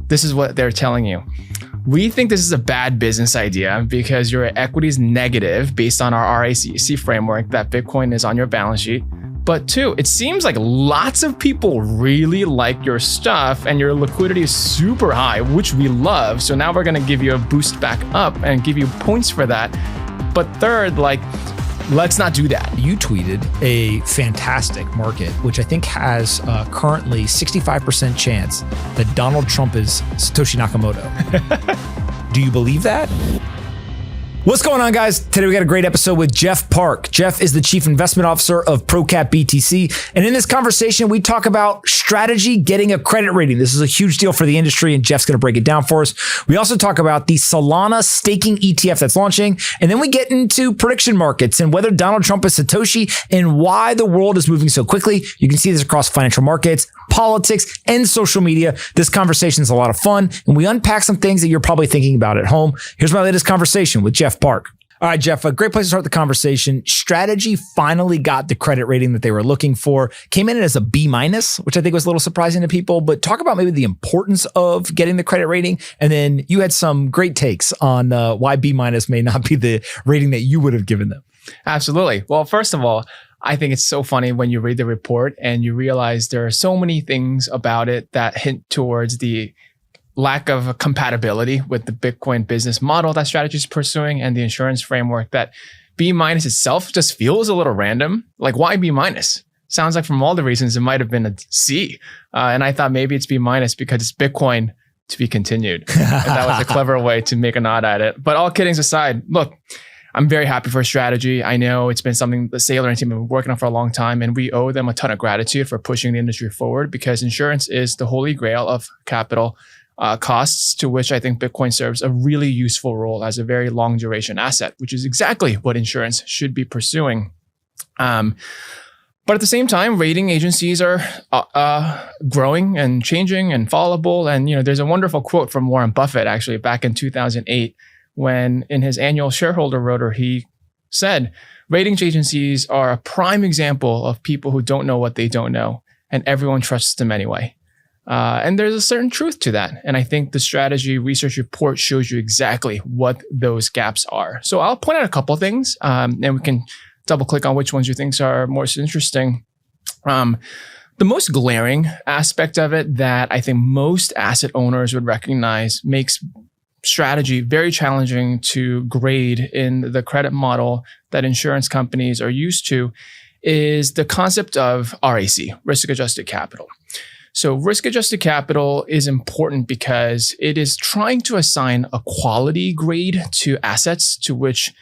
this is what they're telling you. We think this is a bad business idea because your equity is negative based on our RACC framework that Bitcoin is on your balance sheet. But two, it seems like lots of people really like your stuff and your liquidity is super high, which we love. So now we're going to give you a boost back up and give you points for that. But third, let's not do that. You tweeted a fantastic market, which I think has currently 65% chance that Donald Trump is Satoshi Nakamoto. Do you believe that? What's going on, guys? Today we got a great episode with Jeff Park. Jeff is the Chief Investment Officer of ProCap BTC. And in this conversation, we talk about strategy getting a credit rating. This is a huge deal for the industry, and Jeff's going to break it down for us. We also talk about the Solana staking ETF that's launching. And then we get into prediction markets and whether Donald Trump is Satoshi and why the world is moving so quickly. You can see this across financial markets, politics, and social media. This conversation is a lot of fun, and we unpack some things that you're probably thinking about at home. Here's my latest conversation with Jeff Park. All right, Jeff, a great place to start the conversation. Strategy finally got the credit rating that they were looking for. Came in as a B-, which I think was a little surprising to people, but talk about maybe the importance of getting the credit rating. And then you had some great takes on why B- may not be the rating that you would have given them. Absolutely. Well, first of all, I think it's so funny when you read the report and you realize there are so many things about it that hint towards the lack of compatibility with the Bitcoin business model that strategy is pursuing and the insurance framework that B- itself just feels a little random. Like, why B-? Sounds like from all the reasons it might have been a C. And I thought maybe it's B- because it's Bitcoin to be continued. And that was a clever way to make a nod at it. But all kiddings aside, look, I'm very happy for strategy. I know it's been something the Sailor and team have been working on for a long time, and we owe them a ton of gratitude for pushing the industry forward because insurance is the holy grail of capital costs, to which I think Bitcoin serves a really useful role as a very long duration asset, which is exactly what insurance should be pursuing. But at the same time, rating agencies are growing and changing and fallible. And there's a wonderful quote from Warren Buffett, actually, back in 2008, when in his annual shareholder letter, he said, ratings agencies are a prime example of people who don't know what they don't know, and everyone trusts them anyway. And there's a certain truth to that. And I think the strategy research report shows you exactly what those gaps are. So I'll point out a couple of things, and we can double click on which ones you think are most interesting. The most glaring aspect of it that I think most asset owners would recognize makes strategy very challenging to grade in the credit model that insurance companies are used to is the concept of RAC, risk-adjusted capital. So risk-adjusted capital is important because it is trying to assign a quality grade to assets to which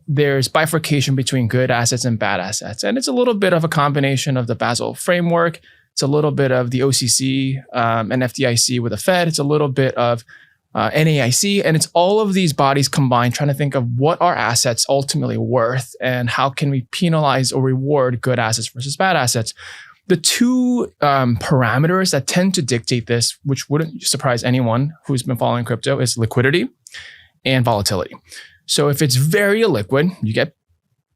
there's bifurcation between good assets and bad assets. And it's a little bit of a combination of the Basel framework. It's a little bit of the OCC and FDIC with the Fed. It's a little bit of NAIC. And it's all of these bodies combined trying to think of what are assets ultimately worth and how can we penalize or reward good assets versus bad assets. The two parameters that tend to dictate this, which wouldn't surprise anyone who's been following crypto, is liquidity and volatility. So if it's very illiquid, you get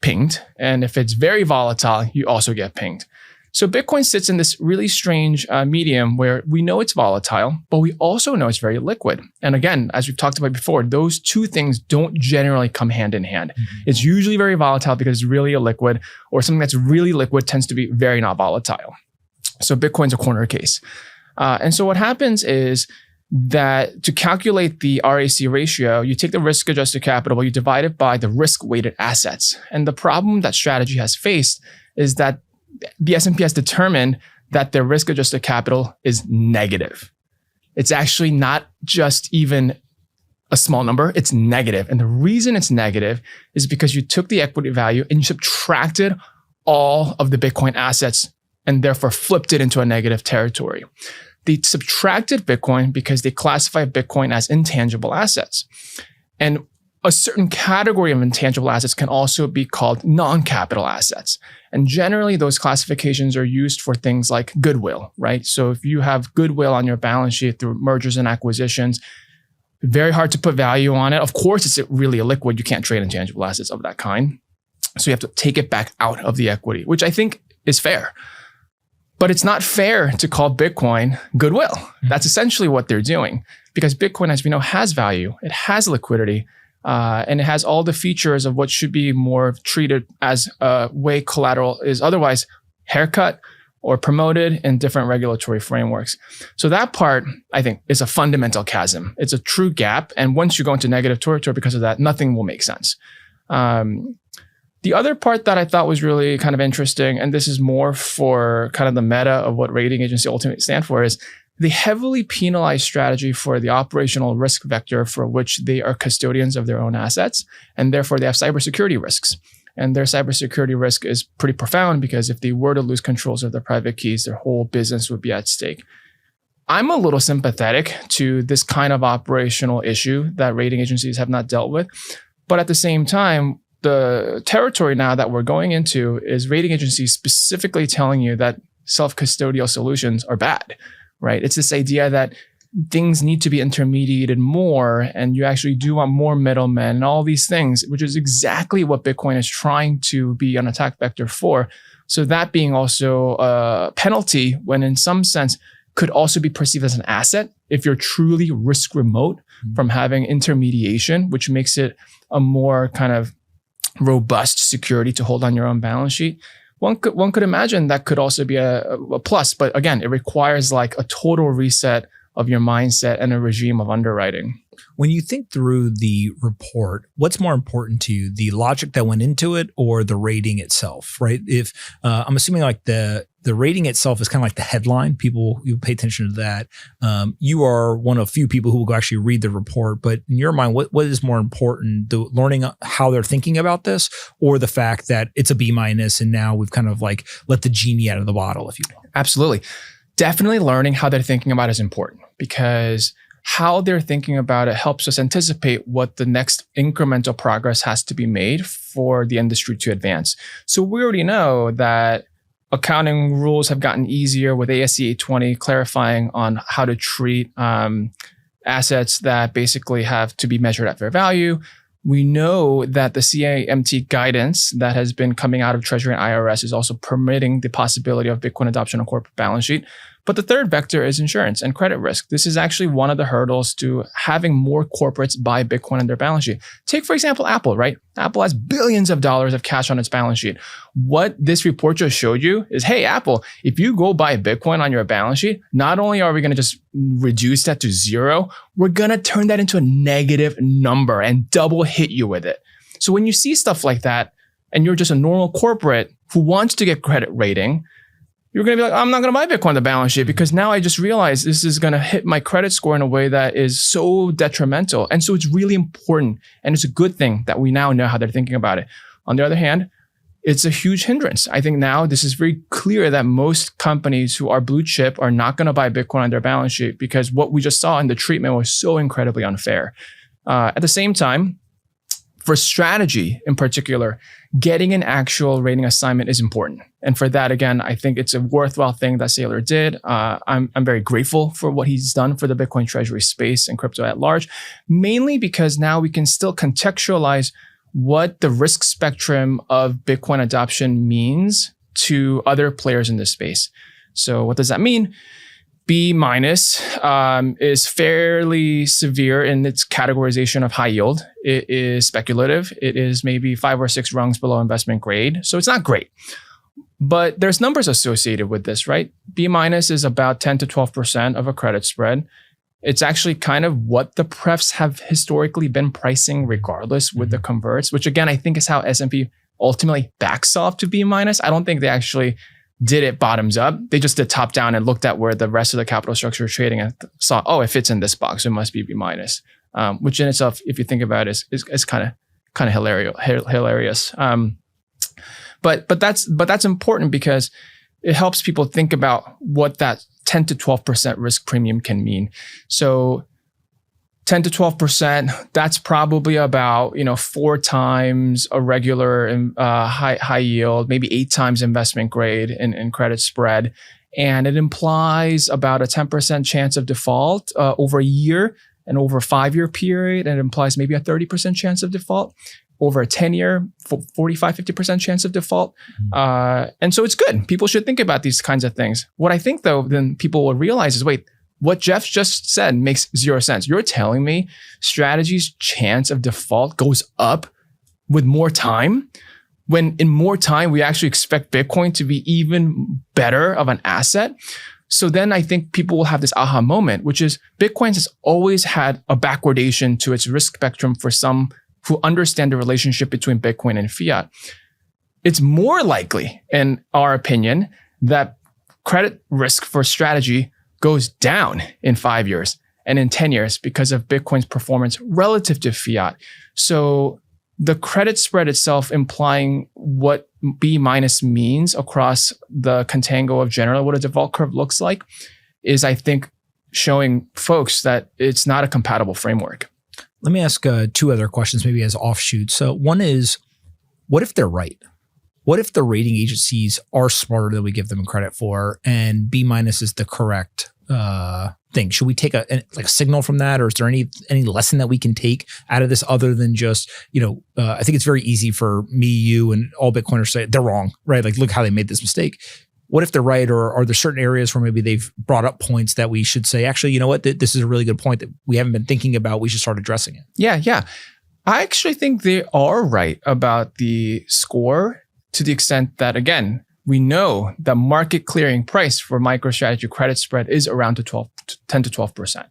pinged. And if it's very volatile, you also get pinged. So Bitcoin sits in this really strange medium where we know it's volatile, but we also know it's very liquid. And again, as we've talked about before, those two things don't generally come hand in hand. Mm-hmm. It's usually very volatile because it's really illiquid, or something that's really liquid tends to be very not volatile. So Bitcoin's a corner case. And so what happens is that to calculate the RAC ratio, you take the risk-adjusted capital, but you divide it by the risk-weighted assets. And the problem that strategy has faced is that the S&P has determined that their risk-adjusted capital is negative. It's actually not just even a small number, it's negative. And the reason it's negative is because you took the equity value and you subtracted all of the Bitcoin assets and therefore flipped it into a negative territory. They subtracted Bitcoin because they classify Bitcoin as intangible assets. And a certain category of intangible assets can also be called non-capital assets. And generally, those classifications are used for things like goodwill, right? So if you have goodwill on your balance sheet through mergers and acquisitions, very hard to put value on it. Of course, it's really illiquid. You can't trade intangible assets of that kind. So you have to take it back out of the equity, which I think is fair. But it's not fair to call Bitcoin goodwill. That's essentially what they're doing, because Bitcoin, as we know, has value. It has liquidity, and it has all the features of what should be more treated as a way collateral is otherwise haircut or promoted in different regulatory frameworks. So that part, I think, is a fundamental chasm. It's a true gap. And once you go into negative territory because of that, nothing will make sense. The other part that I thought was really kind of interesting, and this is more for kind of the meta of what rating agency ultimately stand for, is the heavily penalized strategy for the operational risk vector for which they are custodians of their own assets, and therefore they have cybersecurity risks. And their cybersecurity risk is pretty profound because if they were to lose controls of their private keys, their whole business would be at stake. I'm a little sympathetic to this kind of operational issue that rating agencies have not dealt with, but at the same time, the territory now that we're going into is rating agencies specifically telling you that self-custodial solutions are bad, right? It's this idea that things need to be intermediated more, and you actually do want more middlemen and all these things, which is exactly what Bitcoin is trying to be an attack vector for. So that being also a penalty when in some sense could also be perceived as an asset if you're truly risk remote from having intermediation, which makes it a more kind of robust security to hold on your own balance sheet. One could imagine that could also be a plus, but again, it requires like a total reset of your mindset and a regime of underwriting. When you think through the report, what's more important to you, the logic that went into it or the rating itself, right? If I'm assuming like the rating itself is kind of like the headline, you pay attention to that. You are one of few people who will actually read the report, but in your mind, what is more important, the learning how they're thinking about this or the fact that it's a B- and now we've kind of like let the genie out of the bottle, if you will? Absolutely. Definitely learning how they're thinking about it is important because how they're thinking about it helps us anticipate what the next incremental progress has to be made for the industry to advance. So we already know that accounting rules have gotten easier with ASC 820 clarifying on how to treat assets that basically have to be measured at fair value. We know that the CAMT guidance that has been coming out of Treasury and IRS is also permitting the possibility of Bitcoin adoption on corporate balance sheet. But the third vector is insurance and credit risk. This is actually one of the hurdles to having more corporates buy Bitcoin on their balance sheet. Take, for example, Apple, right? Apple has billions of dollars of cash on its balance sheet. What this report just showed you is, hey, Apple, if you go buy Bitcoin on your balance sheet, not only are we going to just reduce that to zero, we're going to turn that into a negative number and double hit you with it. So when you see stuff like that, and you're just a normal corporate who wants to get credit rating, you're going to be like, I'm not going to buy Bitcoin on the balance sheet because now I just realized this is going to hit my credit score in a way that is so detrimental. And so it's really important. And it's a good thing that we now know how they're thinking about it. On the other hand, it's a huge hindrance. I think now this is very clear that most companies who are blue chip are not going to buy Bitcoin on their balance sheet because what we just saw in the treatment was so incredibly unfair. At the same time, for strategy in particular, getting an actual rating assignment is important. And for that, again, I think it's a worthwhile thing that Saylor did. I'm very grateful for what he's done for the Bitcoin treasury space and crypto at large, mainly because now we can still contextualize what the risk spectrum of Bitcoin adoption means to other players in this space. So what does that mean? B- is fairly severe in its categorization of high yield. It is speculative. It is maybe 5 or 6 rungs below investment grade. So it's not great. But there's numbers associated with this, right? B- is about 10 to 12% of a credit spread. It's actually kind of what the prefs have historically been pricing regardless with the converts, which again, I think is how S&P ultimately backs off to B-. I don't think they actually did it bottoms up. They just did top down and looked at where the rest of the capital structure is trading and saw, oh, it fits in this box. So it must be B-, which in itself, if you think about it, is kind of hilarious. But that's important because it helps people think about what that 10 to 12% risk premium can mean. So 10 to 12%, that's probably about 4 times a regular high yield, maybe 8 times investment grade in credit spread. And it implies about a 10% chance of default over a year and over a 5-year period. And it implies maybe a 30% chance of default. over a 10-year, 45, 50% chance of default. And so it's good. People should think about these kinds of things. What I think though, then people will realize is, wait, what Jeff just said makes zero sense. You're telling me Strategy's chance of default goes up with more time, when in more time, we actually expect Bitcoin to be even better of an asset. So then I think people will have this aha moment, which is Bitcoin has always had a backwardation to its risk spectrum for some who understand the relationship between Bitcoin and fiat. It's more likely, in our opinion, that credit risk for Strategy goes down in 5 years and in 10 years because of Bitcoin's performance relative to fiat. So the credit spread itself implying what B- means across the contango of generally what a default curve looks like is, I think, showing folks that it's not a compatible framework. Let me ask two other questions, maybe as offshoots. So one is, what if they're right? What if the rating agencies are smarter than we give them credit for, and B- is the correct thing? Should we take a signal from that, or is there any lesson that we can take out of this other than just, I think it's very easy for me, you, and all Bitcoiners to say they're wrong, right? Like, look how they made this mistake. What if they're right, or are there certain areas where maybe they've brought up points that we should say, actually, you know what, this is a really good point that we haven't been thinking about. We should start addressing it. Yeah. I actually think they are right about the score, to the extent that, again, we know the market clearing price for MicroStrategy credit spread is around 10 to 12%.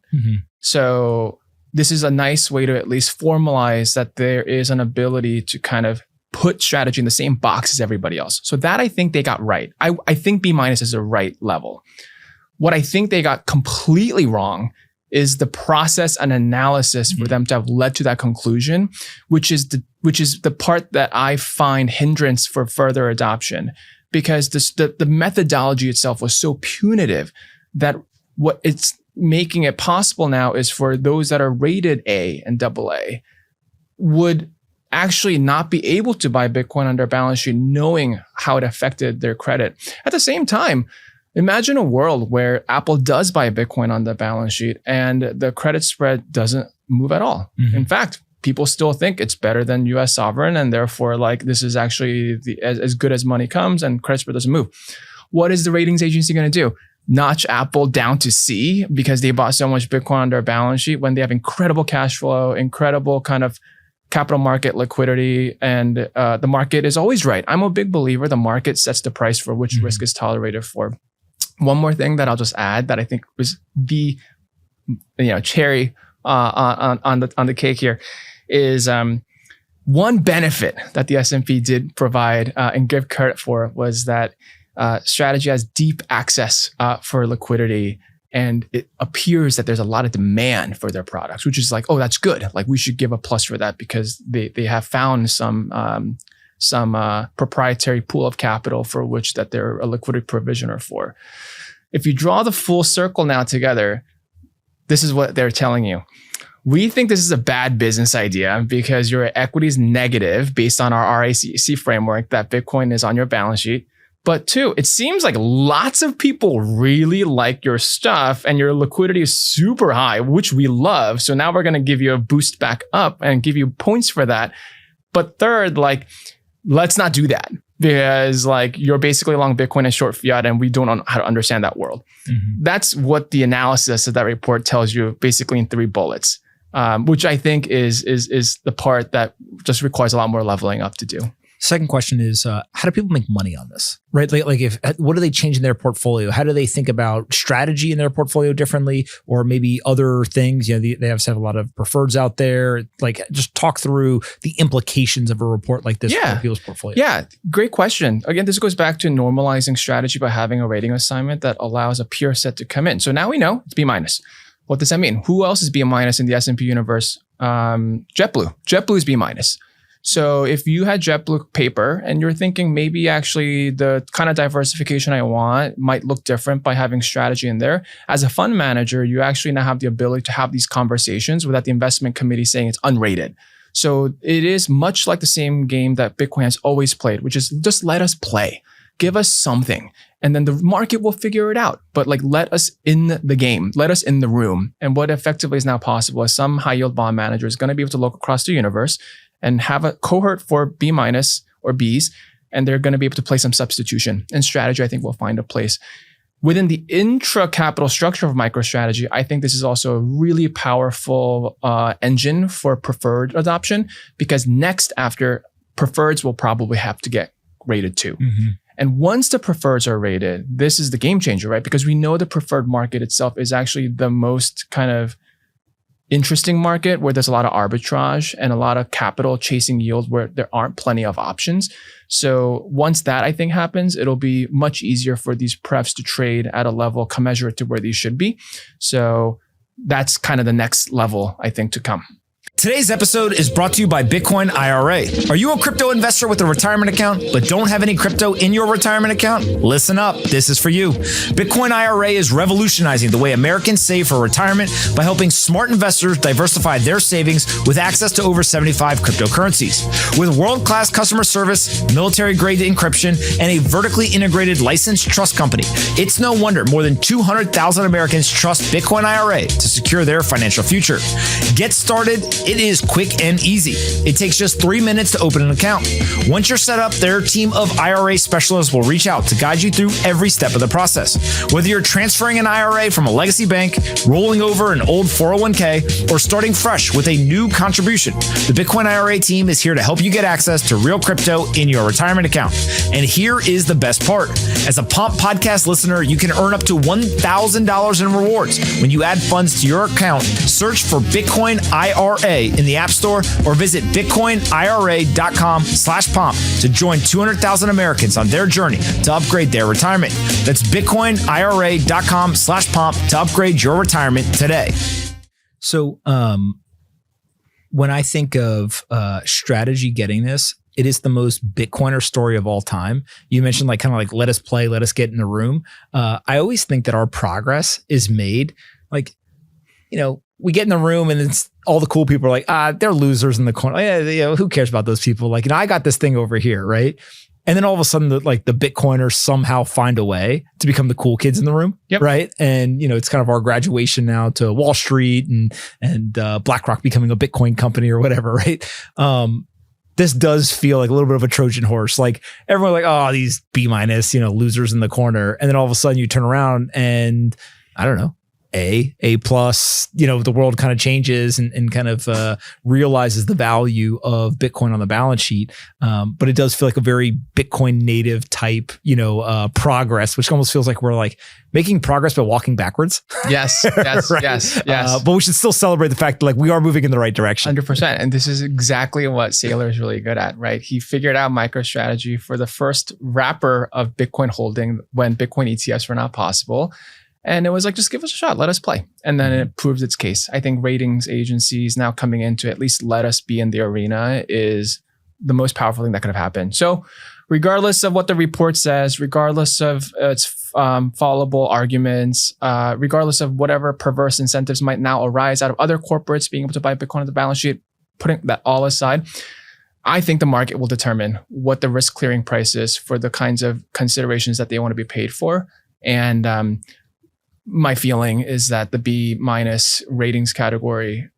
So this is a nice way to at least formalize that there is an ability to kind of put Strategy in the same box as everybody else. So that I think they got right. I think B- is the right level. What I think they got completely wrong is the process and analysis for them to have led to that conclusion, which is the part that I find hindrance for further adoption. Because the methodology itself was so punitive that what it's making it possible now is for those that are rated A and AA would actually not be able to buy Bitcoin on their balance sheet, knowing how it affected their credit. At the same time, imagine a world where Apple does buy Bitcoin on the balance sheet and the credit spread doesn't move at all. In fact, people still think it's better than US sovereign, and therefore, this is actually as good as money comes, and credit spread doesn't move. What is the ratings agency going to do? Notch Apple down to C because they bought so much Bitcoin on their balance sheet when they have incredible cash flow, incredible kind of capital market liquidity, and the market is always right. I'm a big believer the market sets the price for which risk is tolerated for. One more thing that I'll just add that I think was the cherry on the cake here is one benefit that the S&P did provide and give credit for was that Strategy has deep access for liquidity, and it appears that there's a lot of demand for their products, which is like, oh, that's good. Like, we should give a plus for that because they have found some proprietary pool of capital for which that they're a liquidity provisioner for. If you draw the full circle now together, this is what they're telling you. We think this is a bad business idea because your equity is negative based on our RACC framework that Bitcoin is on your balance sheet. But two, it seems like lots of people really like your stuff and your liquidity is super high, which we love. So now we're going to give you a boost back up and give you points for that. But third, let's not do that because you're basically long Bitcoin and short fiat, and we don't know how to understand that world. That's what the analysis of that report tells you basically in 3 bullets. Which I think is the part that just requires a lot more leveling up to do. Second question is, how do people make money on this, right? What do they change in their portfolio? How do they think about strategy in their portfolio differently, or maybe other things? They have a lot of preferreds out there. Just talk through the implications of a report like this for people's portfolio. Yeah, great question. Again, this goes back to normalizing strategy by having a rating assignment that allows a peer set to come in. So now we know it's B-. What does that mean? Who else is B- in the S&P universe? JetBlue. JetBlue is B-. So if you had JetBlue paper and you're thinking maybe actually the kind of diversification I want might look different by having strategy in there, as a fund manager, you actually now have the ability to have these conversations without the investment committee saying it's unrated. So it is much like the same game that Bitcoin has always played, which is just let us play. Give us something. And then the market will figure it out. But let us in the game, let us in the room. And what effectively is now possible is some high yield bond manager is going to be able to look across the universe and have a cohort for B minus or Bs, and they're going to be able to play some substitution. And strategy, I think, will find a place. Within the intra-capital structure of MicroStrategy, I think this is also a really powerful engine for preferred adoption, because next after preferreds will probably have to get rated too. Mm-hmm. And once the preferreds are rated, this is the game changer, right? Because we know the preferred market itself is actually the most kind of interesting market where there's a lot of arbitrage and a lot of capital chasing yield where there aren't plenty of options. So once that, I think, happens, it'll be much easier for these prefs to trade at a level commensurate to where these should be. So that's kind of the next level, I think, to come. Today's episode is brought to you by Bitcoin IRA. Are you a crypto investor with a retirement account but don't have any crypto in your retirement account? Listen up, this is for you. Bitcoin IRA is revolutionizing the way Americans save for retirement by helping smart investors diversify their savings with access to over 75 cryptocurrencies. With world-class customer service, military-grade encryption, and a vertically integrated licensed trust company, it's no wonder more than 200,000 Americans trust Bitcoin IRA to secure their financial future. Get started. It is quick and easy. It takes just 3 minutes to open an account. Once you're set up, their team of IRA specialists will reach out to guide you through every step of the process. Whether you're transferring an IRA from a legacy bank, rolling over an old 401k, or starting fresh with a new contribution, the Bitcoin IRA team is here to help you get access to real crypto in your retirement account. And here is the best part. As a Pomp podcast listener, you can earn up to $1,000 in rewards when you add funds to your account. Search for Bitcoin IRA in the App Store or visit bitcoinira.com/pomp to join 200,000 Americans on their journey to upgrade their retirement. That's bitcoinira.com/pomp to upgrade your retirement today. So when I think of strategy getting this, it is the most Bitcoiner story of all time. You mentioned like kind of like, let us play, let us get in the room. I always think that our progress is made like, you know, we get in the room and it's all the cool people are like, they're losers in the corner. Yeah, who cares about those people? Like, you know, I got this thing over here, right? And then all of a sudden, the Bitcoiners somehow find a way to become the cool kids in the room, right? And you know, it's kind of our graduation now to Wall Street and BlackRock becoming a Bitcoin company or whatever, right? This does feel like a little bit of a Trojan horse. Like everyone like, oh, these B minus, you know, losers in the corner, and then all of a sudden you turn around and I don't know. A plus, you know, the world kind of changes and kind of realizes the value of Bitcoin on the balance sheet. But it does feel like a very Bitcoin native type, you know, progress, which almost feels like we're like making progress by walking backwards. Yes, right? yes. But we should still celebrate the fact that like we are moving in the right direction. 100%. And this is exactly what Saylor is really good at, right? He figured out MicroStrategy for the first wrapper of Bitcoin holding when Bitcoin ETFs were not possible. And it was like, just give us a shot, let us play. And then it proved its case. I think ratings agencies now coming in to at least let us be in the arena is the most powerful thing that could have happened. So regardless of what the report says, regardless of its followable arguments, regardless of whatever perverse incentives might now arise out of other corporates being able to buy Bitcoin on the balance sheet, putting that all aside, I think the market will determine what the risk clearing price is for the kinds of considerations that they want to be paid for. And my feeling is that the B minus ratings category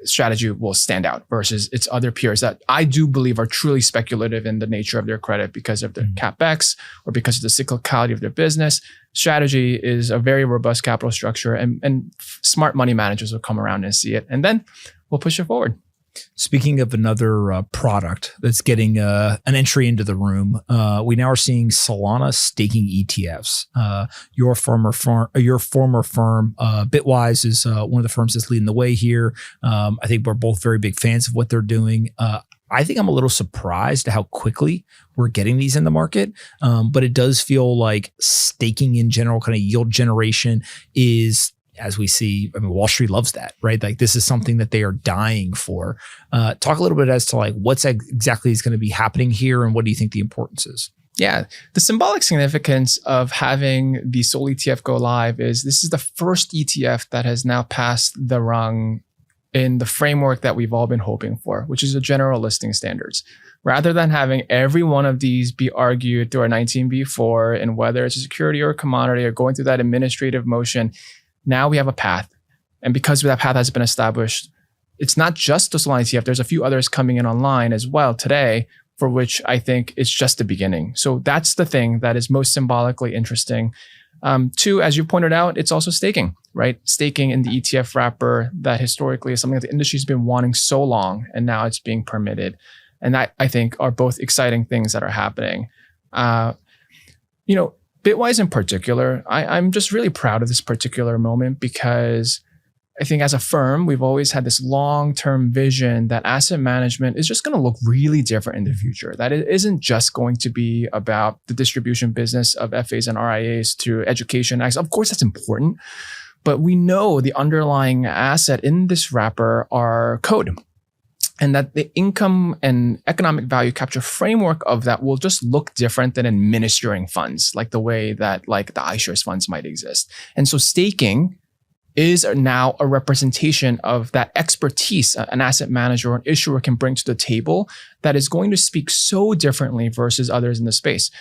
strategy will stand out versus its other peers that I do believe are truly speculative in the nature of their credit because of their CapEx or because of the cyclicality of their business. Strategy is a very robust capital structure and smart money managers will come around and see it. And then we'll push it forward. Speaking of another product that's getting an entry into the room, we now are seeing Solana staking ETFs. Your former firm, Bitwise, is one of the firms that's leading the way here. I think we're both very big fans of what they're doing. I think I'm a little surprised at how quickly we're getting these in the market, but it does feel like staking in general, kind of yield generation is, as we see, I mean, Wall Street loves that, right? Like this is something that they are dying for. Talk a little bit as to like what's exactly is going to be happening here and what do you think the importance is? Yeah, the symbolic significance of having the Sol ETF go live is this is the first ETF that has now passed the rung in the framework that we've all been hoping for, which is the general listing standards. Rather than having every one of these be argued through our 19b4 and whether it's a security or a commodity or going through that administrative motion, now we have a path. And because that path has been established, it's not just the Solana ETF. There's a few others coming in online as well today, for which I think it's just the beginning. So that's the thing that is most symbolically interesting. Two, as you pointed out, it's also staking, right? Staking in the ETF wrapper that historically is something that the industry's been wanting so long, and now it's being permitted. And that, I think, are both exciting things that are happening. Bitwise in particular, I'm just really proud of this particular moment because I think as a firm, we've always had this long-term vision that asset management is just going to look really different in the future. That it isn't just going to be about the distribution business of FAs and RIAs to education. Of course, that's important, but we know the underlying asset in this wrapper are code, and that the income and economic value capture framework of that will just look different than administering funds, like the way that like the iShares funds might exist. And so staking is now a representation of that expertise an asset manager or an issuer can bring to the table that is going to speak so differently versus others in the space.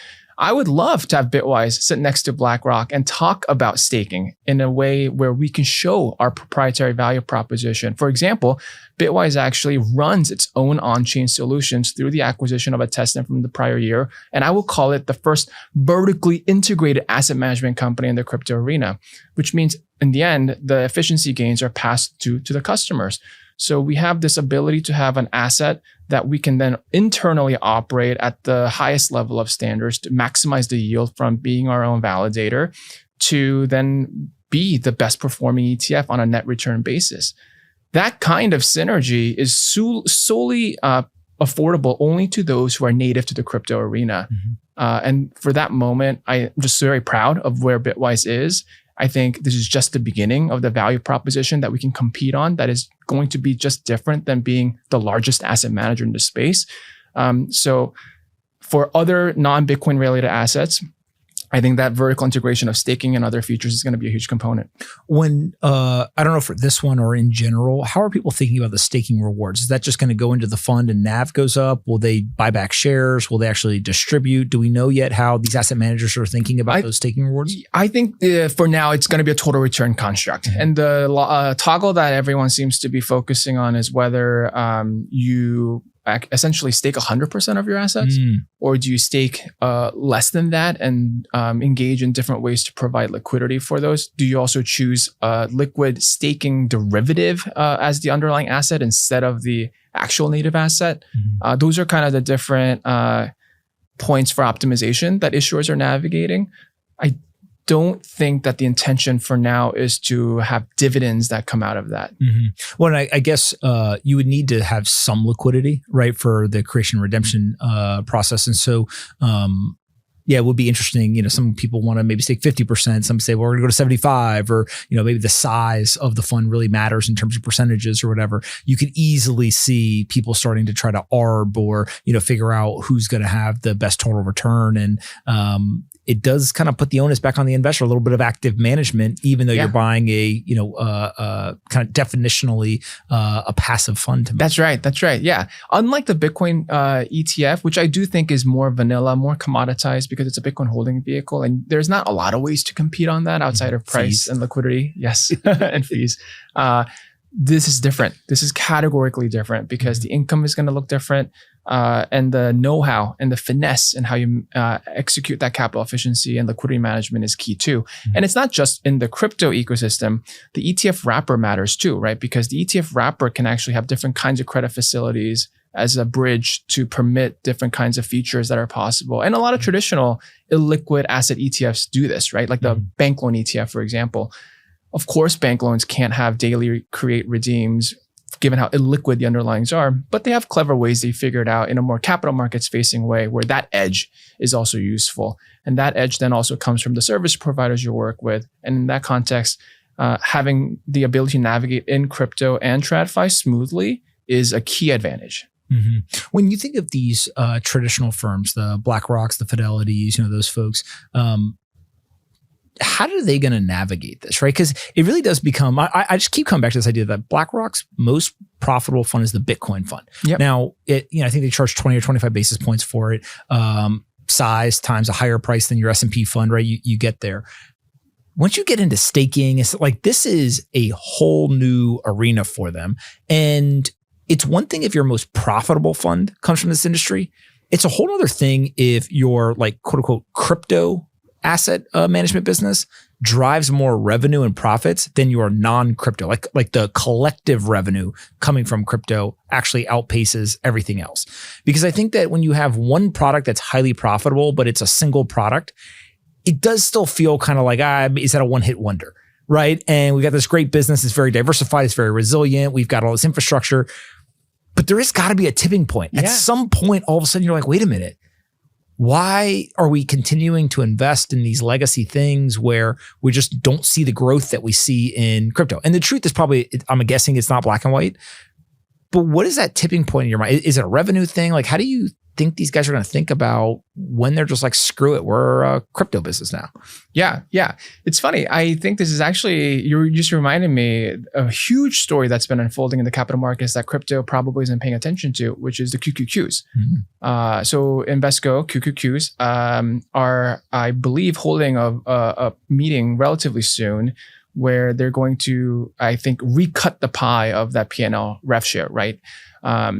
I would love to have Bitwise sit next to BlackRock and talk about staking in a way where we can show our proprietary value proposition. For example, Bitwise actually runs its own on-chain solutions through the acquisition of a testnet from the prior year. And I will call it the first vertically integrated asset management company in the crypto arena, which means in the end, the efficiency gains are passed to the customers. So we have this ability to have an asset that we can then internally operate at the highest level of standards to maximize the yield from being our own validator to then be the best performing ETF on a net return basis. That kind of synergy is solely affordable only to those who are native to the crypto arena. And for that moment, I'm just very proud of where Bitwise is. I think this is just the beginning of the value proposition that we can compete on that is going to be just different than being the largest asset manager in the space. So for other non-Bitcoin related assets, I think that vertical integration of staking and other features is going to be a huge component. When, I don't know for this one or in general, how are people thinking about the staking rewards? Is that just going to go into the fund and NAV goes up? Will they buy back shares? Will they actually distribute? Do we know yet how these asset managers are thinking about those staking rewards? I think for now, it's going to be a total return construct. And the toggle that everyone seems to be focusing on is whether you essentially stake 100% of your assets, or do you stake less than that and engage in different ways to provide liquidity for those? Do you also choose a liquid staking derivative as the underlying asset instead of the actual native asset? Those are kind of the different points for optimization that issuers are navigating. I don't think that the intention for now is to have dividends that come out of that. Well, I guess you would need to have some liquidity, right, for the creation and redemption process. And so, it would be interesting. Some people want to maybe stake 50%. Some say, well, we're going to go to 75, or, maybe the size of the fund really matters in terms of percentages or whatever. You could easily see people starting to try to arb or, figure out who's going to have the best total return. And, it does kind of put the onus back on the investor, a little bit of active management, even though you're buying a, kind of definitionally a passive fund. That's right. Yeah. Unlike the Bitcoin ETF, which I do think is more vanilla, more commoditized because it's a Bitcoin holding vehicle. And there's not a lot of ways to compete on that outside of price and liquidity. Yes. And fees. This is different. This is categorically different because the income is going to look different. And the know-how and the finesse and how you execute that capital efficiency and liquidity management is key too. And it's not just in the crypto ecosystem. The ETF wrapper matters too, right? Because the ETF wrapper can actually have different kinds of credit facilities as a bridge to permit different kinds of features that are possible. And a lot of traditional illiquid asset ETFs do this, right? Like the bank loan ETF, for example. Of course, bank loans can't have daily create redeems given how illiquid the underlyings are, but they have clever ways they figured out in a more capital markets facing way where that edge is also useful. And that edge then also comes from the service providers you work with. And in that context, having the ability to navigate in crypto and TradFi smoothly is a key advantage. When you think of these traditional firms, the BlackRocks, the Fidelities, those folks, how are they going to navigate this, right? Because it really does become, I just keep coming back to this idea that BlackRock's most profitable fund is the Bitcoin fund. Now, I think they charge 20 or 25 basis points for it. Size times a higher price than your S&P fund, right? You get there. once you get into staking, it's like this is a whole new arena for them. And it's one thing if your most profitable fund comes from this industry. It's a whole other thing if your like quote unquote crypto asset management business drives more revenue and profits than your non-crypto. Like the collective revenue coming from crypto actually outpaces everything else. Because I think that when you have one product that's highly profitable, but it's a single product, it does still feel kind of like, is that a one-hit wonder, right? And we got this great business. It's very diversified. It's very resilient. We've got all this infrastructure. But there has got to be a tipping point. At some point, all of a sudden, you're like, wait a minute. Why are we continuing to invest in these legacy things where we just don't see the growth that we see in crypto? And the truth is probably, I'm guessing it's not black and white. But what is that tipping point in your mind? Is it a revenue thing? Like, how do you think these guys are going to think about when they're just like, screw it, we're a crypto business now? Yeah. It's funny. I think this is actually, you just reminded me of a huge story that's been unfolding in the capital markets that crypto probably isn't paying attention to, which is the QQQs. Mm-hmm. So Invesco QQQs are, I believe, holding a meeting relatively soon where they're going to, I think, recut the pie of that P&L rev share, right? I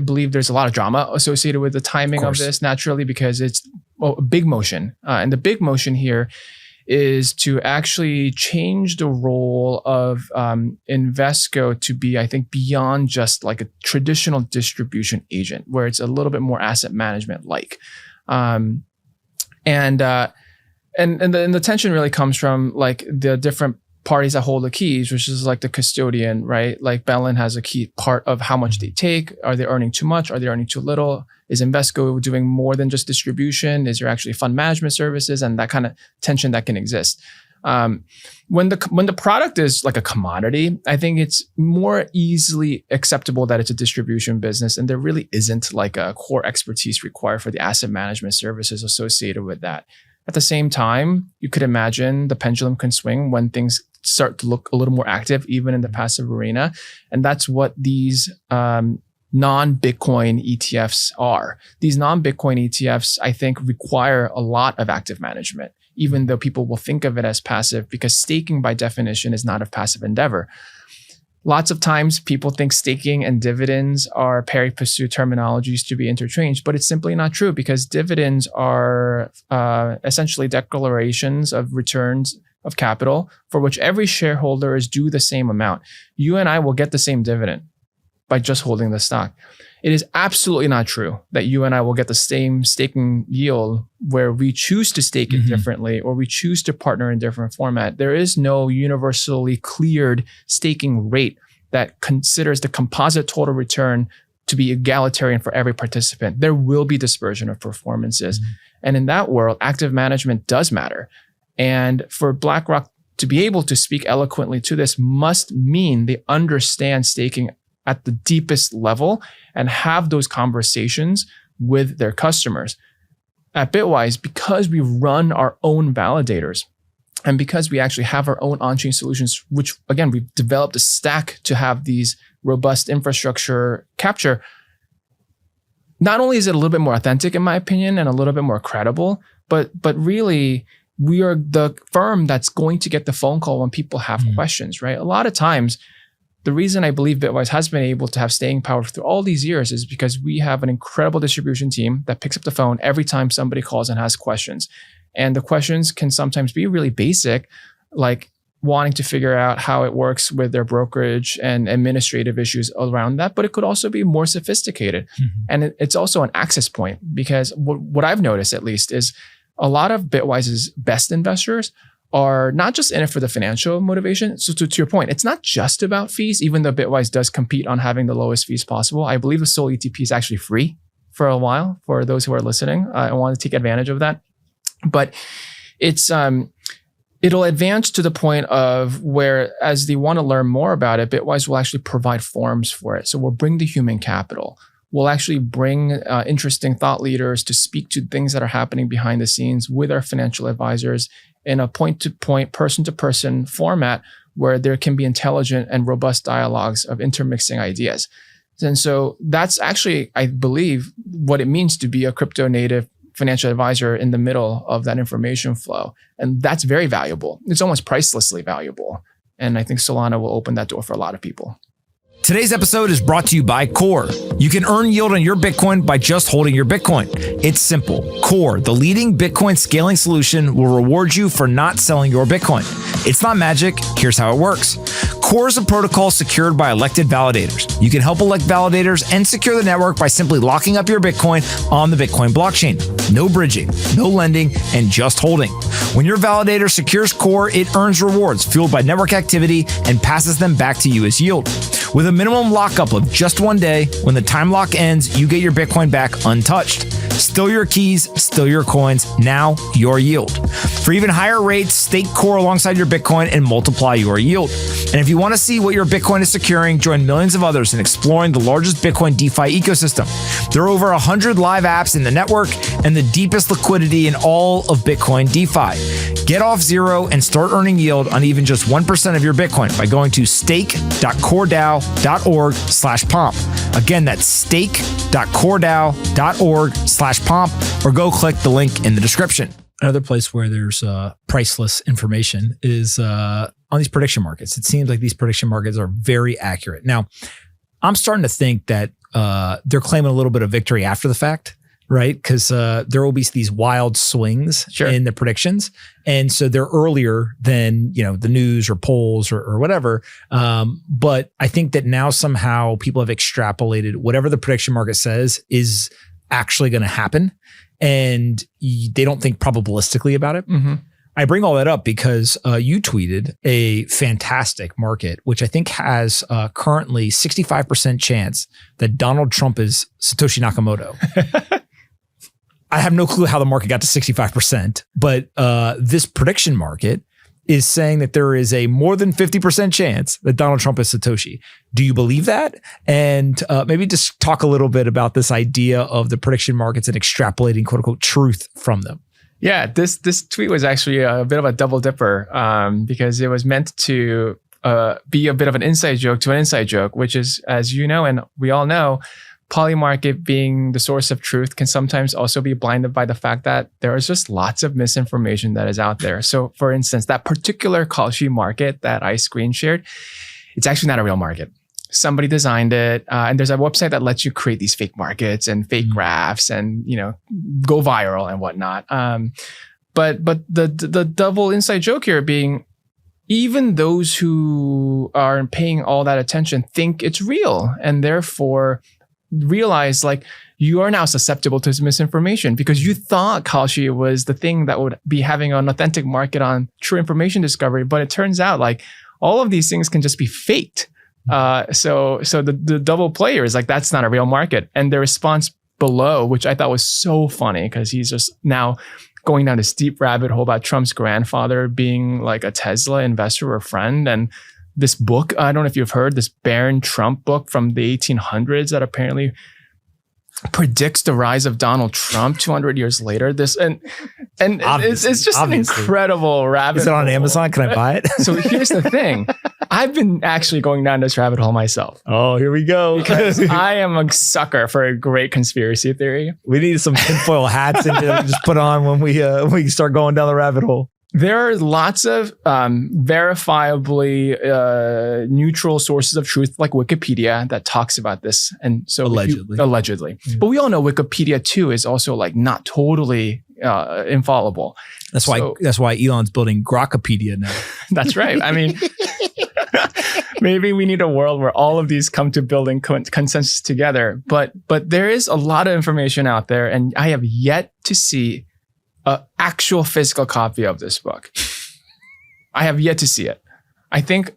believe there's a lot of drama associated with the timing of this naturally because it's a big motion. And the big motion here is to actually change the role of Invesco to be, I think, beyond just like a traditional distribution agent, where it's a little bit more asset management like. And the tension really comes from like the different parties that hold the keys, which is like the custodian, right? Like Bellin has a key part of how much they take. Are they earning too much? Are they earning too little? Is Invesco doing more than just distribution? Is there actually fund management services and that kind of tension that can exist? When the product is like a commodity, I think it's more easily acceptable that it's a distribution business, and there really isn't like a core expertise required for the asset management services associated with that. At the same time, you could imagine the pendulum can swing when things start to look a little more active, even in the passive arena. And that's what these non-Bitcoin ETFs are. These non-Bitcoin ETFs, I think, require a lot of active management, even though people will think of it as passive, because staking by definition is not a passive endeavor. Lots of times people think staking and dividends are pari passu terminologies to be interchanged, but it's simply not true, because dividends are essentially declarations of returns of capital for which every shareholder is due the same amount. You and I will get the same dividend by just holding the stock. It is absolutely not true that you and I will get the same staking yield where we choose to stake it differently or we choose to partner in different format. There is no universally cleared staking rate that considers the composite total return to be egalitarian for every participant. There will be dispersion of performances. And in that world, active management does matter. And for BlackRock to be able to speak eloquently to this must mean they understand staking at the deepest level and have those conversations with their customers. At Bitwise, because we run our own validators and because we actually have our own on-chain solutions, which again, we've developed a stack to have these robust infrastructure capture, not only is it a little bit more authentic in my opinion and a little bit more credible, but really we are the firm that's going to get the phone call when people have questions, right? A lot of times, the reason I believe Bitwise has been able to have staying power through all these years is because we have an incredible distribution team that picks up the phone every time somebody calls and has questions. And the questions can sometimes be really basic, like wanting to figure out how it works with their brokerage and administrative issues around that. But it could also be more sophisticated. And it's also an access point, because what I've noticed at least is a lot of Bitwise's best investors are not just in it for the financial motivation. So to your point, it's not just about fees, even though Bitwise does compete on having the lowest fees possible. I believe the Sol ETP is actually free for a while for those who are listening. I want to take advantage of that. But it's it'll advance to the point of where, as they want to learn more about it, Bitwise will actually provide forums for it. So we'll bring the human capital. We'll actually bring interesting thought leaders to speak to things that are happening behind the scenes with our financial advisors in a point-to-point, person-to-person format where there can be intelligent and robust dialogues of intermixing ideas. And so that's actually, I believe, what it means to be a crypto native financial advisor in the middle of that information flow. And that's very valuable. It's almost pricelessly valuable. And I think Solana will open that door for a lot of people. Today's episode is brought to you by Core. You can earn yield on your Bitcoin by just holding your Bitcoin. It's simple. Core, the leading Bitcoin scaling solution, will reward you for not selling your Bitcoin. It's not magic. Here's how it works. Core is a protocol secured by elected validators. You can help elect validators and secure the network by simply locking up your Bitcoin on the Bitcoin blockchain. No bridging, no lending, and just holding. When your validator secures Core, it earns rewards fueled by network activity and passes them back to you as yield. With a minimum lockup of just 1 day, when the time lock ends, you get your Bitcoin back untouched. Still your keys, still your coins, now your yield. For even higher rates, stake Core alongside your Bitcoin and multiply your yield. And if you want to see what your Bitcoin is securing, join millions of others in exploring the largest Bitcoin DeFi ecosystem. There are over 100 live apps in the network and the deepest liquidity in all of Bitcoin DeFi. Get off zero and start earning yield on even just 1% of your Bitcoin by going to stake.coredao.org/pomp. Again, that's stake.coredao.org/pomp, or go click the link in the description. Another place where there's priceless information is on these prediction markets. It seems like these prediction markets are very accurate. Now, I'm starting to think that they're claiming a little bit of victory after the fact, right? Because there will be these wild swings in the predictions. And so they're earlier than, the news or polls or whatever. But I think that now somehow people have extrapolated whatever the prediction market says is actually going to happen. And they don't think probabilistically about it. Mm-hmm. I bring all that up because you tweeted a fantastic market, which I think has currently 65% chance that Donald Trump is Satoshi Nakamoto. I have no clue how the market got to 65%, but this prediction market is saying that there is a more than 50% chance that Donald Trump is Satoshi. Do you believe that? And maybe just talk a little bit about this idea of the prediction markets and extrapolating quote unquote truth from them. Yeah, this tweet was actually a bit of a double dipper because it was meant to be a bit of an inside joke to an inside joke, which is, as you know, and we all know, Polymarket being the source of truth can sometimes also be blinded by the fact that there is just lots of misinformation that is out there. So for instance, that particular Kalshi market that I screen shared, it's actually not a real market. Somebody designed it. And there's a website that lets you create these fake markets and fake graphs and, go viral and whatnot. But the double inside joke here being, even those who are paying all that attention think it's real, and therefore realize you are now susceptible to misinformation because you thought Kalshi was the thing that would be having an authentic market on true information discovery, but it turns out all of these things can just be faked. So the double player is that's not a real market. And the response below, which I thought was so funny because he's just now going down this deep rabbit hole about Trump's grandfather being a Tesla investor or friend. And this book, I don't know if you've heard, this Baron Trump book from the 1800s that apparently predicts the rise of Donald Trump 200 years later. It's just an incredible rabbit hole. Is it on Amazon? Can I buy it? So here's the thing. I've been actually going down this rabbit hole myself. Oh, here we go. Because I am a sucker for a great conspiracy theory. We need some tinfoil hats and just put on when we start going down the rabbit hole. There are lots of verifiably neutral sources of truth like Wikipedia that talks about this. And so allegedly. Mm-hmm. But we all know Wikipedia too is also not totally infallible. That's why Elon's building Grokpedia now. That's right. I mean, maybe we need a world where all of these come to building consensus together. But there is a lot of information out there, and I have yet to see an actual physical copy of this book. I have yet to see it. I think,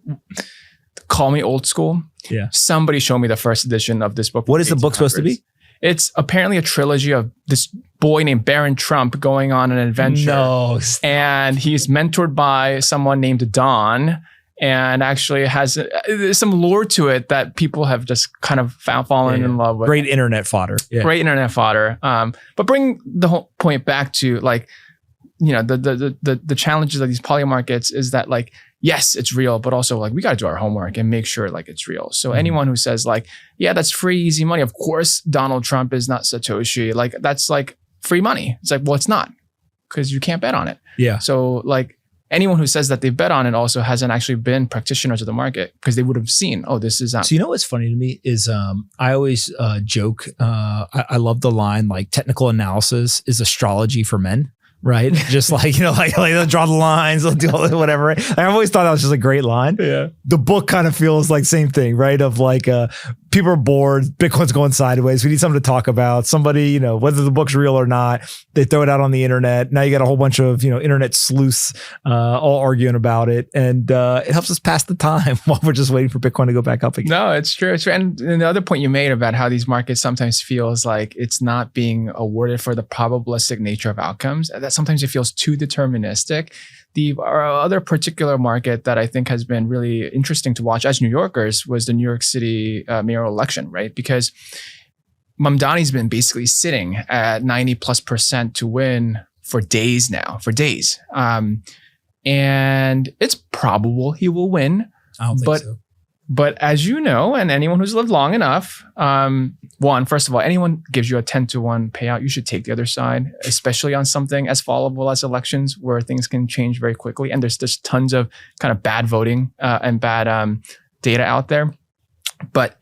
call me old school. Yeah. Somebody show me the first edition of this book. What is the book supposed to be? It's apparently a trilogy of this boy named Baron Trump going on an adventure. No. And he's mentored by someone named Don, and actually has some lore to it that people have just kind of fallen in love with. Great internet fodder. Yeah. Great internet fodder. But bring the whole point back to the challenges of these poly markets is that yes, it's real, but also we got to do our homework and make sure it's real. So anyone who says yeah, that's free, easy money. Of course, Donald Trump is not Satoshi. That's free money. It's like, well, it's not, because you can't bet on it. Yeah. So like anyone who says that they bet on it also hasn't actually been practitioners of the market, because they would have seen, oh, this is not. So you know what's funny to me is I always joke. I love the line like technical analysis is astrology for men. Right. Just like, like they'll draw the lines, they'll do all whatever. I've always thought that was just a great line. Yeah. The book kind of feels like same thing, right? Of like, people are bored. Bitcoin's going sideways. We need something to talk about. Somebody, whether the book's real or not, they throw it out on the internet. Now you got a whole bunch of, internet sleuths, all arguing about it. And, it helps us pass the time while we're just waiting for Bitcoin to go back up again. No, it's true. It's true. And the other point you made about how these markets sometimes feels like it's not being awarded for the probabilistic nature of outcomes, that sometimes it feels too deterministic. The other particular market that I think has been really interesting to watch as New Yorkers was the New York City mayoral election, right? Because Mamdani's been basically sitting at 90+% to win for days now, and it's probable he will win. I don't think so. But as you know, and anyone who's lived long enough, first of all, anyone gives you a 10-to-1 payout, you should take the other side, especially on something as fallible as elections, where things can change very quickly. And there's just tons of kind of bad voting and bad data out there. But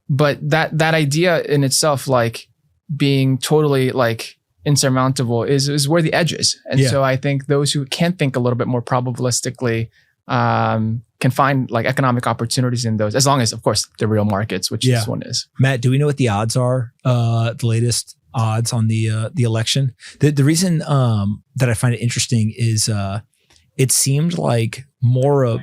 that idea in itself, like being totally like insurmountable, is where the edge is. And so I think those who can think a little bit more probabilistically can find like economic opportunities in those, as long as, of course, the real markets, which this one is. Matt, do we know what the odds are? The latest odds on the election? The reason that I find it interesting is it seemed like more of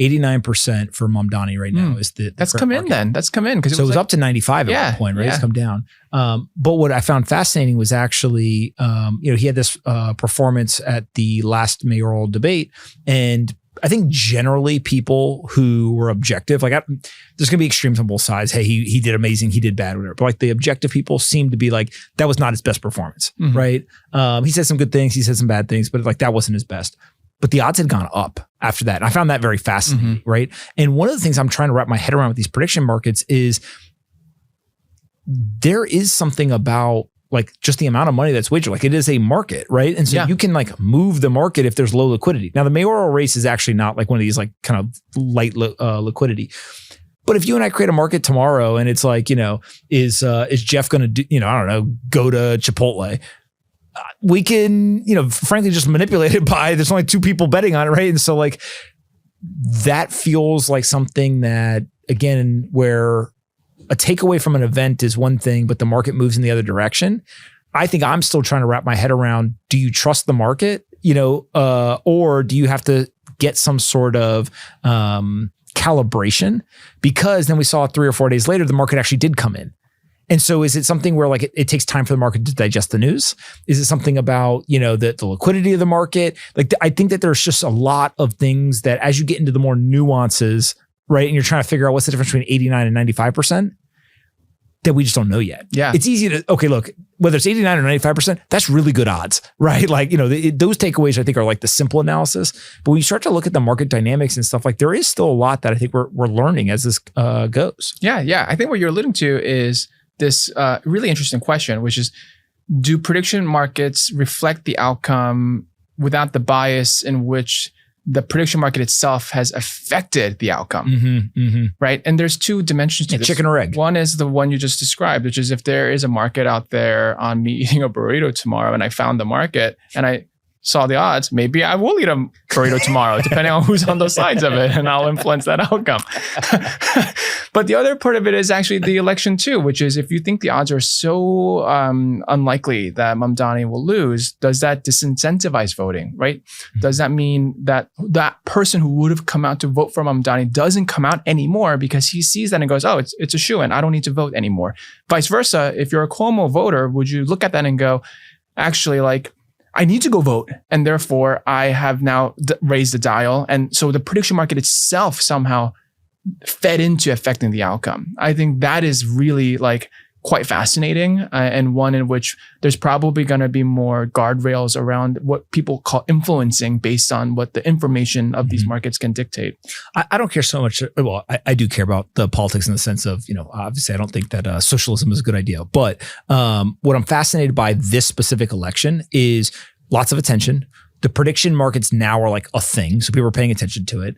89% for Mamdani right now is the that's come in then. That's come in because it was up to 95 at one point, right? It's come down. But what I found fascinating was actually, he had this performance at the last mayoral debate, and I think generally people who were objective, like there's gonna be extremes on both sides. Hey, he did amazing, he did bad, whatever. But like the objective people seem to be like, that was not his best performance, right? He said some good things, he said some bad things, but like that wasn't his best. But the odds had gone up after that. And I found that very fascinating, right? And one of the things I'm trying to wrap my head around with these prediction markets is there is something about like just the amount of money that's wagered. Like it is a market, right? And so you can like move the market if there's low liquidity. Now the mayoral race is actually not like one of these like kind of light liquidity. But if you and I create a market tomorrow and it's like, is Jeff going to do, I don't know, go to Chipotle? We can, frankly, just manipulate it by there's only two people betting on it, right? And so like that feels like something that, again, where a takeaway from an event is one thing, but the market moves in the other direction. I think I'm still trying to wrap my head around, do you trust the market, or do you have to get some sort of calibration? Because then we saw 3 or 4 days later, the market actually did come in. And so is it something where like it takes time for the market to digest the news? Is it something about, the liquidity of the market? Like I think that there's just a lot of things that as you get into the more nuances, right? And you're trying to figure out what's the difference between 89 and 95%, that we just don't know yet. Yeah. It's easy to, okay, look, whether it's 89 or 95%, that's really good odds, right? Like, those takeaways I think are like the simple analysis. But when you start to look at the market dynamics and stuff, like there is still a lot that I think we're learning as this goes. Yeah. I think what you're alluding to is this really interesting question, which is, do prediction markets reflect the outcome without the bias in which the prediction market itself has affected the outcome, right? And there's two dimensions to this. Chicken or egg. One is the one you just described, which is if there is a market out there on me eating a burrito tomorrow and I found the market and I saw the odds, maybe I will eat a burrito tomorrow, depending on who's on those sides of it, and I'll influence that outcome. But the other part of it is actually the election too, which is if you think the odds are so unlikely that Mamdani will lose, does that disincentivize voting, right? Does that mean that that person who would have come out to vote for Mamdani doesn't come out anymore because he sees that and goes, oh, it's a shoo-in, I don't need to vote anymore. Vice versa, if you're a Cuomo voter, would you look at that and go, actually, like, I need to go vote, and therefore I have now raised the dial. And so the prediction market itself somehow fed into affecting the outcome. I think that is really like quite fascinating, and one in which there's probably going to be more guardrails around what people call influencing based on what the information of these markets can dictate. I don't care so much. Well, I do care about the politics in the sense of, obviously I don't think that socialism is a good idea. But what I'm fascinated by this specific election is lots of attention. The prediction markets now are like a thing. So people are paying attention to it.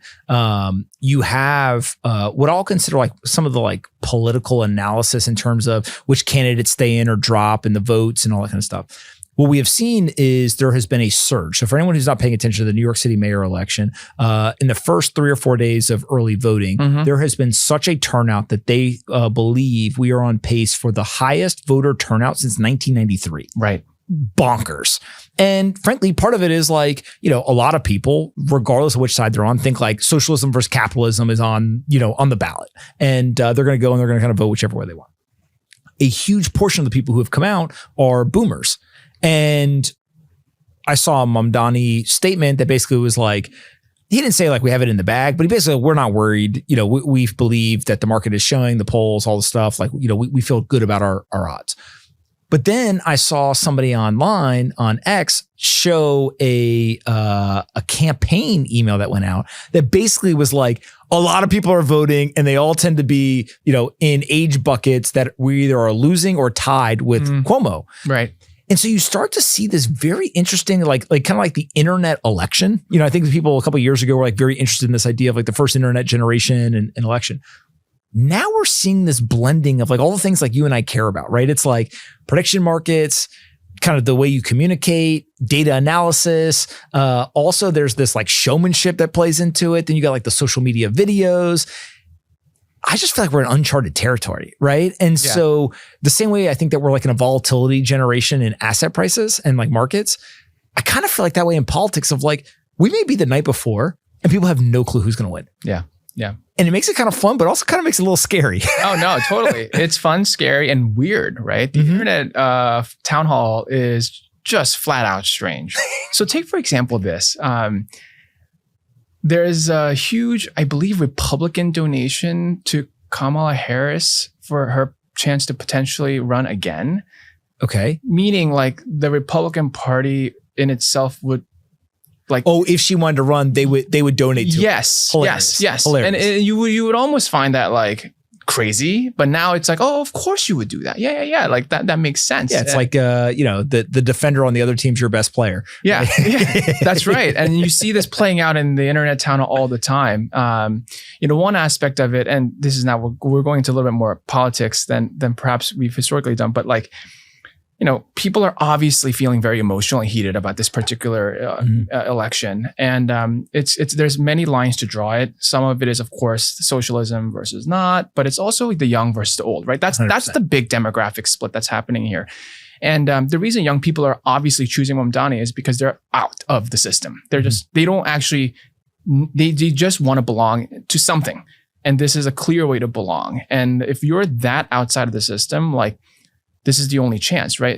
You have what I'll consider like some of the like political analysis in terms of which candidates stay in or drop and the votes and all that kind of stuff. What we have seen is there has been a surge. So for anyone who's not paying attention to the New York City mayor election, in the first 3 or 4 days of early voting, there has been such a turnout that they believe we are on pace for the highest voter turnout since 1993. Right. Bonkers. And frankly, part of it is like, a lot of people, regardless of which side they're on, think like socialism versus capitalism is on the ballot. And they're going to go and they're going to kind of vote whichever way they want. A huge portion of the people who have come out are boomers. And I saw a Mamdani statement that basically was like, he didn't say like we have it in the bag, but he basically, we're not worried. We believe that the market is showing, the polls, all the stuff. Like, we feel good about our odds. But then I saw somebody online on X show a campaign email that went out that basically was like, a lot of people are voting and they all tend to be, in age buckets that we either are losing or tied with Cuomo. Right. And so you start to see this very interesting, like kind of like the internet election. I think the people a couple of years ago were like very interested in this idea of like the first internet generation and election. Now we're seeing this blending of like all the things like you and I care about, right? It's like prediction markets, kind of the way you communicate, data analysis. Also, there's this like showmanship that plays into it. Then you got like the social media videos. I just feel like we're in uncharted territory, right? And so the same way I think that we're like in a volatility generation in asset prices and like markets, I kind of feel like that way in politics of like, we may be the night before and people have no clue who's going to win. Yeah. Yeah. And it makes it kind of fun, but also kind of makes it a little scary. Oh, no, totally. It's fun, scary, and weird, right? The internet town hall is just flat out strange. So take, for example, this. There's a huge, I believe, Republican donation to Kamala Harris for her chance to potentially run again. Okay. Meaning like the Republican Party in itself would like, if she wanted to run, they would donate to her. Yes. Hilarious. And you would almost find that like crazy, but now it's like, oh, of course you would do that. Yeah. Like that makes sense. Yeah, it's like the defender on the other team's your best player. Yeah, that's right. And you see this playing out in the internet town all the time. One aspect of it, and this is now we're going into a little bit more politics than perhaps we've historically done, but like, people are obviously feeling very emotionally heated about this particular election, and there's many lines to draw it. Some of it is, of course, socialism versus not, but it's also the young versus the old, right? That's the big demographic split that's happening here. And the reason young people are obviously choosing Mamdani is because they're out of the system. They're just they don't actually they just want to belong to something, and this is a clear way to belong. And if you're that outside of the system, like, this is the only chance, right?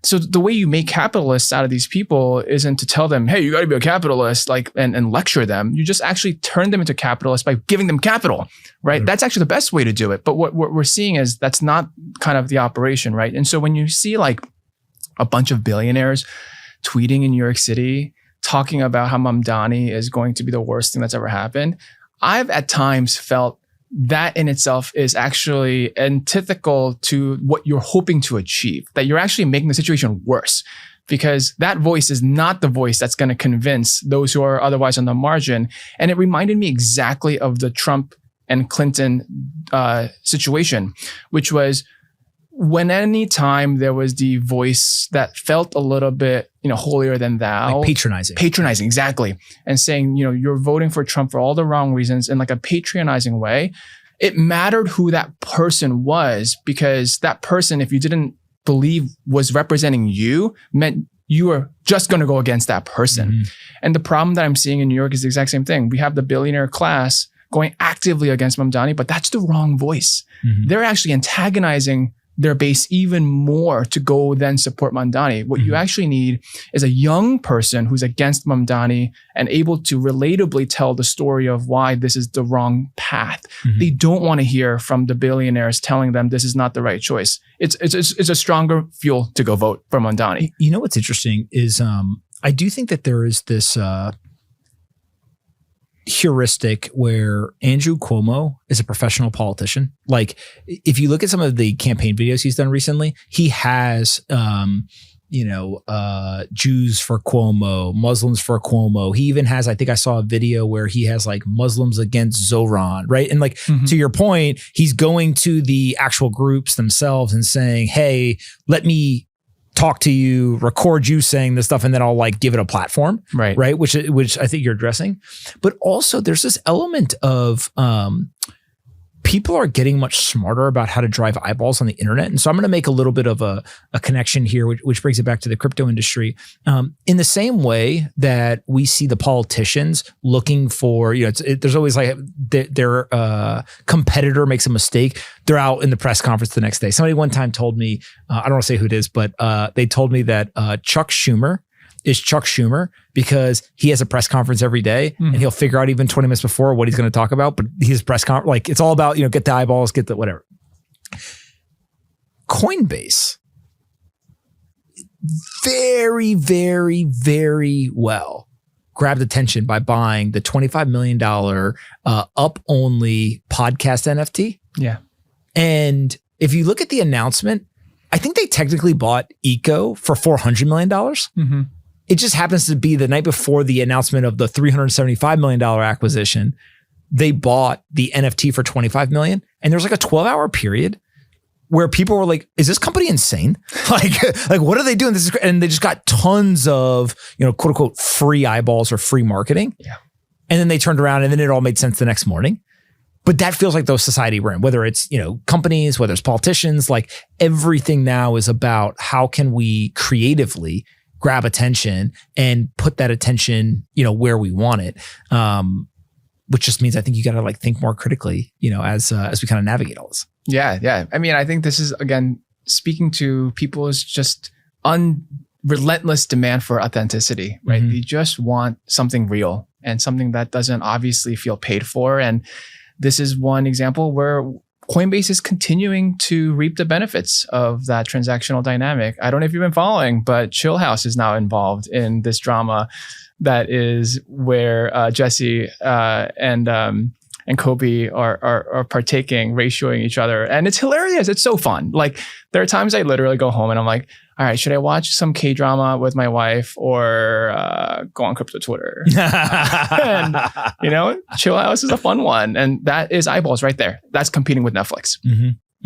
So the way you make capitalists out of these people isn't to tell them, hey, you got to be a capitalist, like, and lecture them. You just actually turn them into capitalists by giving them capital, right? Mm-hmm. That's actually the best way to do it. But what we're seeing is that's not kind of the operation, right? And so when you see like a bunch of billionaires tweeting in New York City, talking about how Mamdani is going to be the worst thing that's ever happened, I've at times felt that in itself is actually antithetical to what you're hoping to achieve, that you're actually making the situation worse, because that voice is not the voice that's going to convince those who are otherwise on the margin. And it reminded me exactly of the Trump and Clinton situation, which was when any time there was the voice that felt a little bit, holier than thou. Like patronizing. Patronizing, exactly. And saying, you're voting for Trump for all the wrong reasons in like a patronizing way. It mattered who that person was, because that person, if you didn't believe was representing you, meant you were just going to go against that person. Mm-hmm. And the problem that I'm seeing in New York is the exact same thing. We have the billionaire class going actively against Mamdani, but that's the wrong voice. Mm-hmm. They're actually antagonizing their base even more to go then support Mamdani. What you actually need is a young person who's against Mamdani and able to relatably tell the story of why this is the wrong path. They don't want to hear from the billionaires telling them this is not the right choice. It's a stronger fuel to go vote for Mamdani. You know what's interesting is I do think that there is this heuristic where Andrew Cuomo is a professional politician. Like, if you look at some of the campaign videos he's done recently, he has, Jews for Cuomo, Muslims for Cuomo. He even has, I think I saw a video where he has like Muslims against Zoran, right? And like, to your point, he's going to the actual groups themselves and saying, hey, let me talk to you, record you saying this stuff, and then I'll like give it a platform, right? Which I think you're addressing. But also there's this element of people are getting much smarter about how to drive eyeballs on the internet. And so I'm going to make a little bit of a connection here, which brings it back to the crypto industry. In the same way that we see the politicians looking for, there's always like their competitor makes a mistake. They're out in the press conference the next day. Somebody one time told me, I don't want to say who it is, but they told me that Chuck Schumer is Chuck Schumer because he has a press conference every day and he'll figure out even 20 minutes before what he's going to talk about. But his press conference, like, it's all about, get the eyeballs, get the whatever. Coinbase very, very, very well grabbed attention by buying the $25 million up-only podcast NFT. Yeah. And if you look at the announcement, I think they technically bought Eco for $400 million. It just happens to be the night before the announcement of the $375 million acquisition, they bought the NFT for $25 million. And there's like a 12-hour period where people were like, is this company insane? like what are they doing? This is great. And they just got tons of, quote unquote, free eyeballs or free marketing. Yeah. And then they turned around and then it all made sense the next morning. But that feels like the society we're in, whether it's, companies, whether it's politicians, like everything now is about how can we creatively grab attention and put that attention, where we want it. Which just means I think you got to like think more critically, as we kind of navigate all this. Yeah. I mean, I think this is, again, speaking to people's just relentless demand for authenticity, right? They just want something real and something that doesn't obviously feel paid for. And this is one example where Coinbase is continuing to reap the benefits of that transactional dynamic. I don't know if you've been following, but Chill House is now involved in this drama that is where Jesse and Kobe are partaking, ratioing each other. And it's hilarious. It's so fun. Like, there are times I literally go home and I'm like, all right, should I watch some K-drama with my wife or go on crypto Twitter? And, Chill House is a fun one. And that is eyeballs right there. That's competing with Netflix.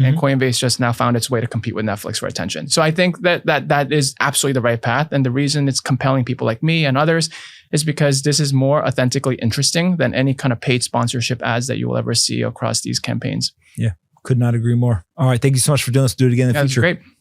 And Coinbase just now found its way to compete with Netflix for attention. So I think that is absolutely the right path. And the reason it's compelling people like me and others is because this is more authentically interesting than any kind of paid sponsorship ads that you will ever see across these campaigns. Yeah, could not agree more. All right, thank you so much for doing this. Do it again in the future. That's great.